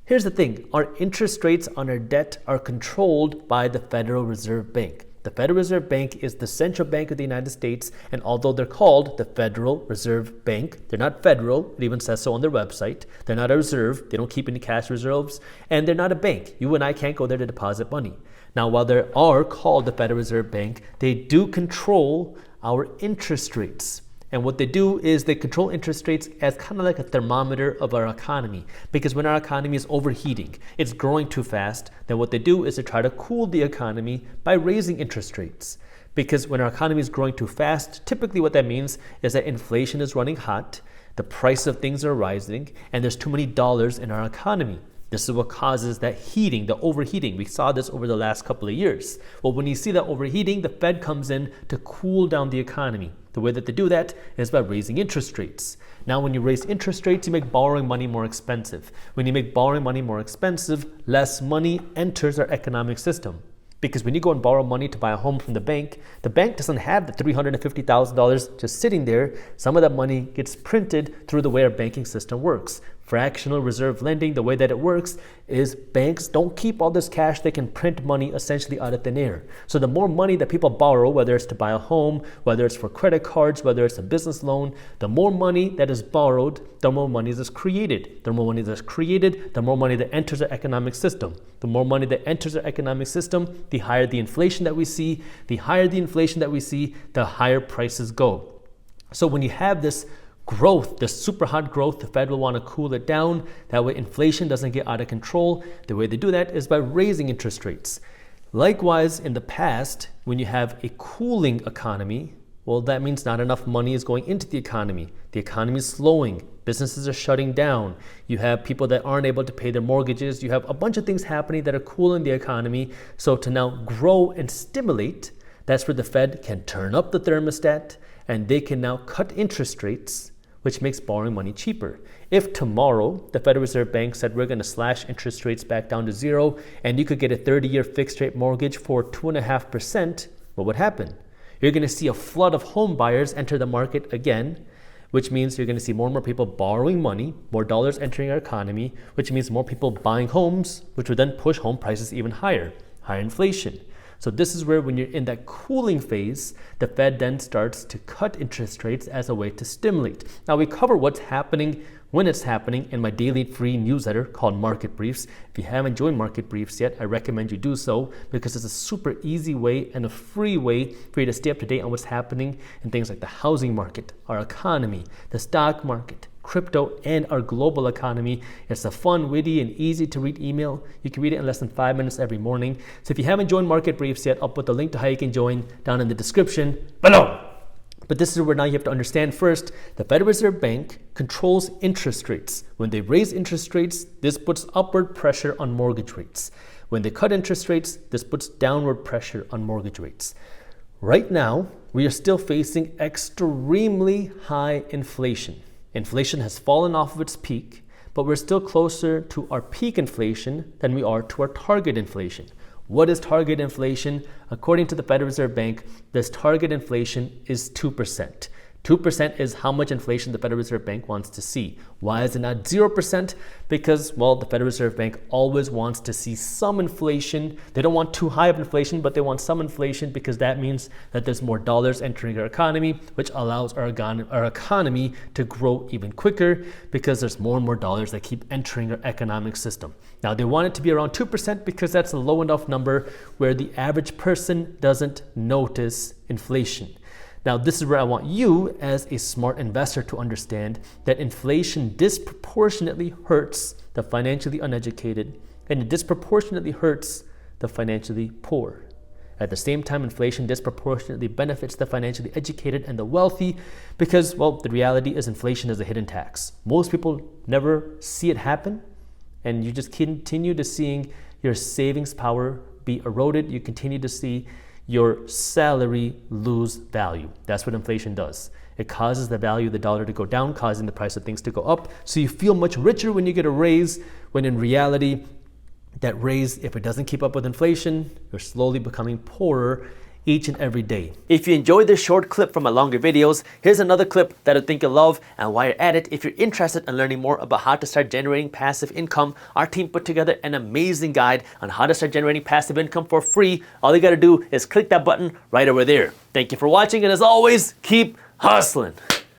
Here's the thing, our interest rates on our debt are controlled by the Federal Reserve Bank. The Federal Reserve Bank is the central bank of the United States, and although they're called the Federal Reserve Bank, they're not federal. It even says so on their website. They're not a reserve. They don't keep any cash reserves, and they're not a bank. You and I can't go there to deposit money. Now, while they are called the Federal Reserve Bank, they do control our interest rates. And what they do is they control interest rates as kind of like a thermometer of our economy. Because when our economy is overheating, it's growing too fast, then what they do is they try to cool the economy by raising interest rates. Because when our economy is growing too fast, typically what that means is that inflation is running hot, the price of things are rising, and there's too many dollars in our economy. This is what causes that heating, the overheating. We saw this over the last couple of years. Well, when you see that overheating, the Fed comes in to cool down the economy. The way that they do that is by raising interest rates. Now, when you raise interest rates, you make borrowing money more expensive. When you make borrowing money more expensive, less money enters our economic system. Because when you go and borrow money to buy a home from the bank doesn't have the $350,000 just sitting there. Some of that money gets printed through the way our banking system works. Fractional reserve lending, the way that it works is banks don't keep all this cash. They can print money essentially out of thin air. So the more money that people borrow, whether it's to buy a home, whether it's for credit cards, whether it's a business loan, the more money that is borrowed, the more money that's created. The more money that's created, the more money that enters the economic system. The more money that enters the economic system, the higher the inflation that we see. The higher the inflation that we see, the higher prices go. So when you have this growth, the super hot growth, the Fed will want to cool it down. That way inflation doesn't get out of control. The way they do that is by raising interest rates. Likewise, in the past, when you have a cooling economy, well, that means not enough money is going into the economy. The economy is slowing. Businesses are shutting down. You have people that aren't able to pay their mortgages. You have a bunch of things happening that are cooling the economy. So to now grow and stimulate, that's where the Fed can turn up the thermostat and they can now cut interest rates, which makes borrowing money cheaper. If tomorrow the Federal Reserve Bank said we're going to slash interest rates back down to zero and you could get a 30-year fixed rate mortgage for 2.5%, what would happen? You're going to see a flood of home buyers enter the market again, which means you're going to see more and more people borrowing money, more dollars entering our economy, which means more people buying homes, which would then push home prices even higher, higher inflation. So this is where when you're in that cooling phase, the Fed then starts to cut interest rates as a way to stimulate. Now we cover what's happening when it's happening in my daily free newsletter called Market Briefs. If you haven't joined Market Briefs yet, I recommend you do so because it's a super easy way and a free way for you to stay up to date on what's happening in things like the housing market, our economy, the stock market, crypto, and our global economy. It's a fun, witty, and easy to read email. You can read it in less than 5 minutes every morning. So if you haven't joined Market Briefs yet, I'll put the link to how you can join down in the description below. But this is where now you have to understand first, the Federal Reserve Bank controls interest rates. When they raise interest rates, this puts upward pressure on mortgage rates. When they cut interest rates, this puts downward pressure on mortgage rates. Right now, we are still facing extremely high inflation. Inflation has fallen off of its peak, but we're still closer to our peak inflation than we are to our target inflation. What is target inflation? According to the Federal Reserve Bank, this target inflation is 2%. 2% is how much inflation the Federal Reserve Bank wants to see. Why is it not 0%? Because, well, the Federal Reserve Bank always wants to see some inflation. They don't want too high of inflation, but they want some inflation because that means that there's more dollars entering our economy, which allows our economy to grow even quicker because there's more and more dollars that keep entering our economic system. Now, they want it to be around 2% because that's a low enough number where the average person doesn't notice inflation. Now, this is where I want you as a smart investor to understand that inflation disproportionately hurts the financially uneducated and it disproportionately hurts the financially poor. At the same time, inflation disproportionately benefits the financially educated and the wealthy because, well, the reality is inflation is a hidden tax. Most people never see it happen and you just continue to seeing your savings power be eroded. You continue to see your salary lose value. That's what inflation does. It causes the value of the dollar to go down, causing the price of things to go up. So you feel much richer when you get a raise, when in reality, that raise, if it doesn't keep up with inflation, you're slowly becoming poorer each and every day. If you enjoyed this short clip from my longer videos, here's another clip that I think you'll love. And while you're at it, if you're interested in learning more about how to start generating passive income, our team put together an amazing guide on how to start generating passive income for free. All you gotta do is click that button right over there. Thank you for watching, and as always, keep hustling.